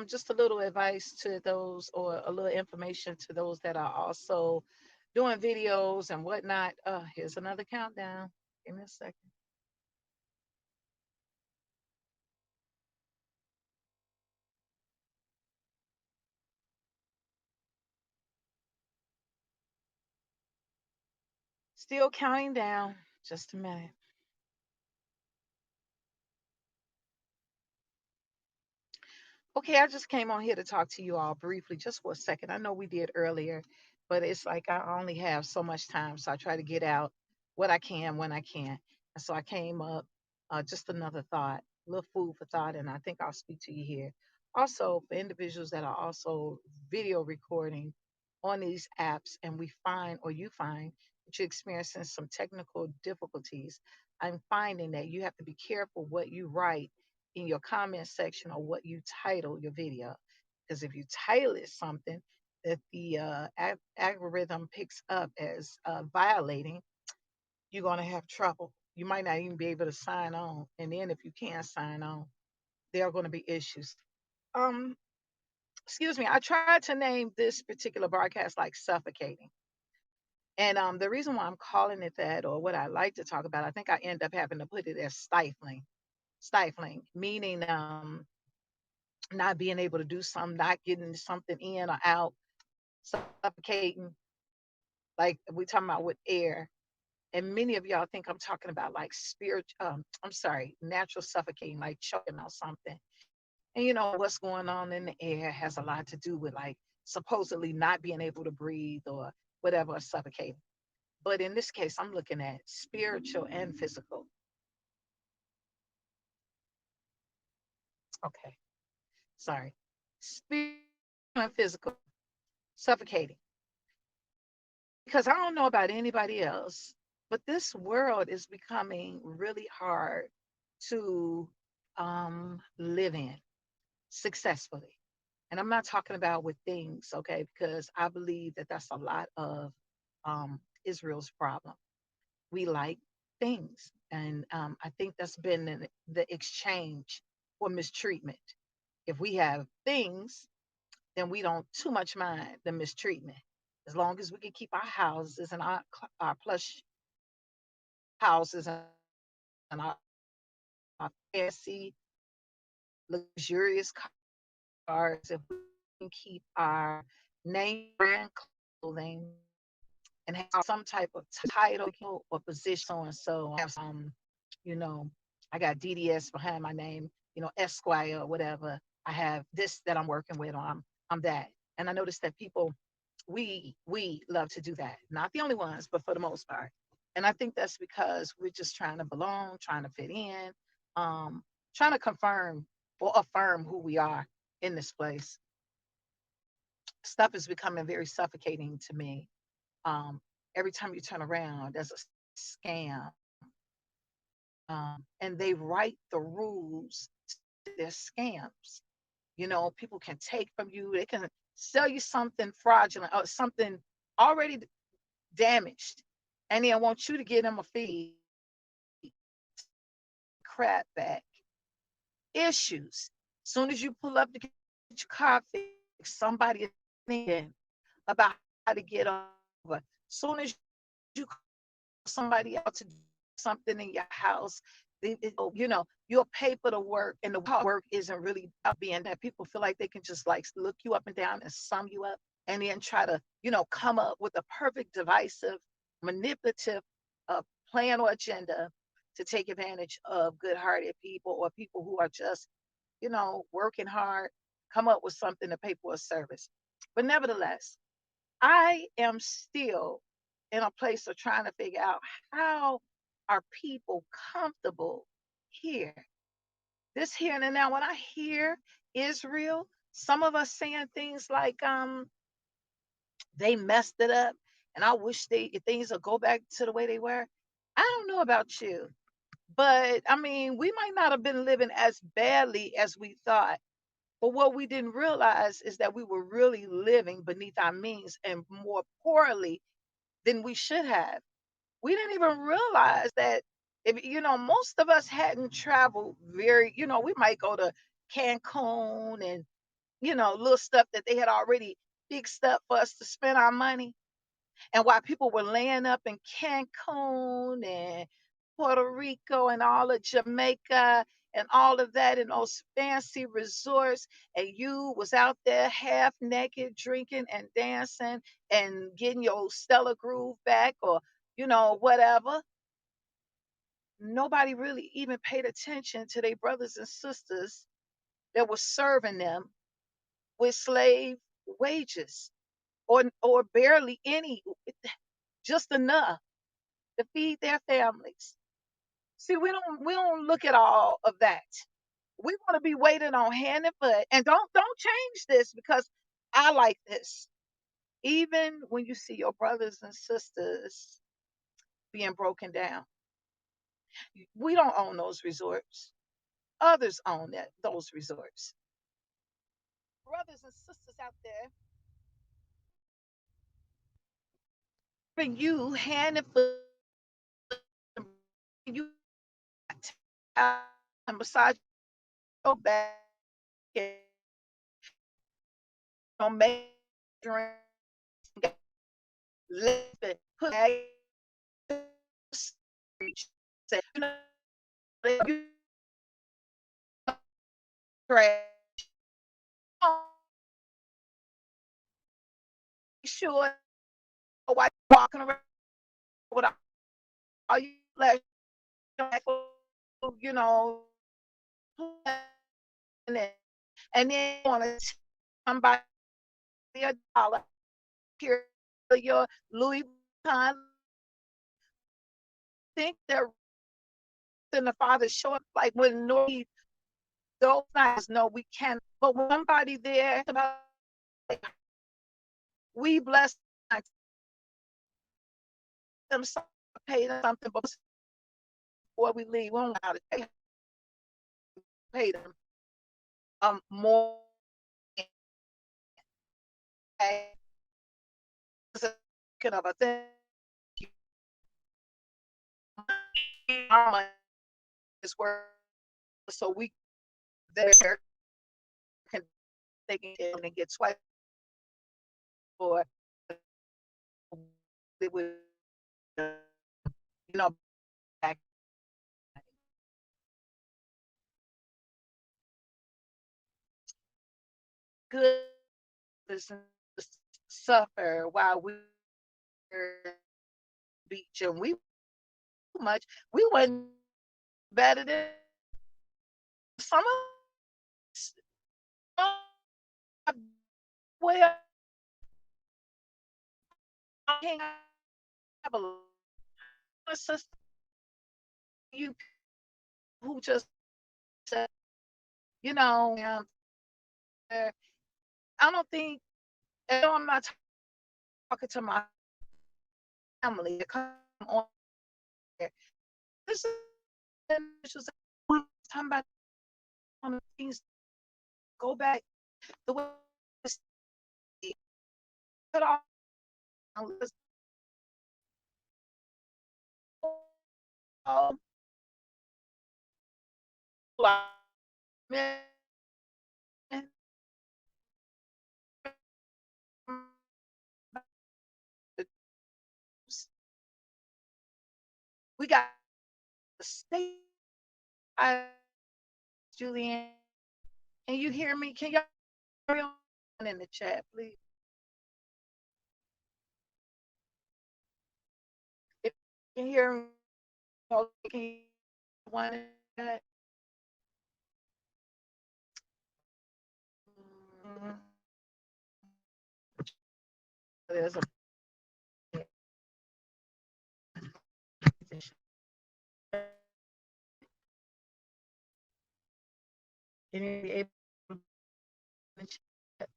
just a little advice to those, or a little information to those that are also doing videos and whatnot. Here's another countdown. Give me a second. Still counting down. Just a minute. Okay, I just came on here to talk to you all briefly, just for a second. I know we did earlier, but it's like I only have so much time, so I try to get out what I can when I can. And so I came up, just another thought, a little food for thought, and I think I'll speak to you here. Also, for individuals that are also video recording on these apps, and we find, or you find, that you're experiencing some technical difficulties, I'm finding that you have to be careful what you write in your comment section, or what you title your video. Because if you title it something that the algorithm picks up as violating, you're going to have trouble. You might not even be able to sign on. And then if you can't sign on, there are going to be issues. Um, Excuse me, I tried to name this particular broadcast like suffocating. And the reason why I'm calling it that, or what I like to talk about, I think I end up having to put it as stifling. Stifling, meaning not being able to do something, not getting something in or out, suffocating, like we talking about with air. And many of y'all think I'm talking about like spirit, I'm sorry, natural suffocating, like choking on something. And what's going on in the air has a lot to do with like supposedly not being able to breathe or whatever, or suffocating. But in this case, I'm looking at spiritual and physical. Okay, sorry. Spiritual and physical, suffocating. Because I don't know about anybody else, but this world is becoming really hard to live in successfully. And I'm not talking about with things, okay, because I believe that that's a lot of Israel's problem. We like things. And I think that's been the exchange for mistreatment. If we have things, then we don't too much mind the mistreatment. As long as we can keep our houses and our plush houses and our fancy, luxurious cars, if we can keep our name brand clothing and have some type of title or position, so and so, I have some, you know, I got DDS behind my name, Esquire or whatever. I have this that I'm working with, or I'm that. And I noticed that people, we love to do that. Not the only ones, but for the most part. And I think that's because we're just trying to belong, trying to fit in, um, trying to confirm or affirm who we are in this place. Stuff is becoming very suffocating to me. Um, every time you turn around, there's a scam. And they write the rules to their scams. People can take from you, they can sell you something fraudulent or something already damaged, and they want you to give them a fee, crap back. Issues. Soon as you pull up to get your car fixed, somebody is thinking about how to get over. Soon as you call somebody else to do something in your house, you'll pay for the work, and the work isn't really about being that. People feel like they can just like look you up and down and sum you up, and then try to, come up with a perfect, divisive, manipulative plan or agenda to take advantage of good-hearted people, or people who are just, working hard, come up with something to pay for a service. But nevertheless, I am still in a place of trying to figure out, how are people comfortable here? This here and now, when I hear Israel, some of us saying things like, they messed it up, and I wish things would go back to the way they were. I don't know about you, but I mean, we might not have been living as badly as we thought. But what we didn't realize is that we were really living beneath our means, and more poorly than we should have. We didn't even realize that, if most of us hadn't traveled very, we might go to Cancun and little stuff that they had already fixed up for us to spend our money. And while people were laying up in Cancun and Puerto Rico and all of Jamaica and all of that in those fancy resorts, and you was out there half naked drinking and dancing and getting your stellar groove back, or whatever, nobody really even paid attention to their brothers and sisters that were serving them with slave wages, or barely any, just enough to feed their families. See, we don't look at all of that. We want to be waiting on hand and foot. And don't change this, because I like this. Even when you see your brothers and sisters being broken down, we don't own those resorts. Others own those resorts. Brothers and sisters out there, bring you hand and foot, you and massage your back, and make drink, lift it, put say, you trash, sure, why walking around with all you flash, you know, and then want to somebody $1 here, your Louis Vuitton, think they're in the father short, like when no, those nights, no, we can't. But when somebody there, like, we bless them, pay them something, but before we leave, we don't know how to pay them more. Of a thing, our money is worth, so we there can they can and get swiped for it would, you know back good suffer while we were beach, and we much we went better than some of us. Well, I can't have a sister you who just said, I don't think, and no, I'm not talking to my family to come on there. This is talking about things go back the way it's put off um, we got the state. I, Julianne, can you hear me? Can y'all carry on in the chat, please? If you can hear me, can you one in the chat? Mm, there's a can you be able to chat?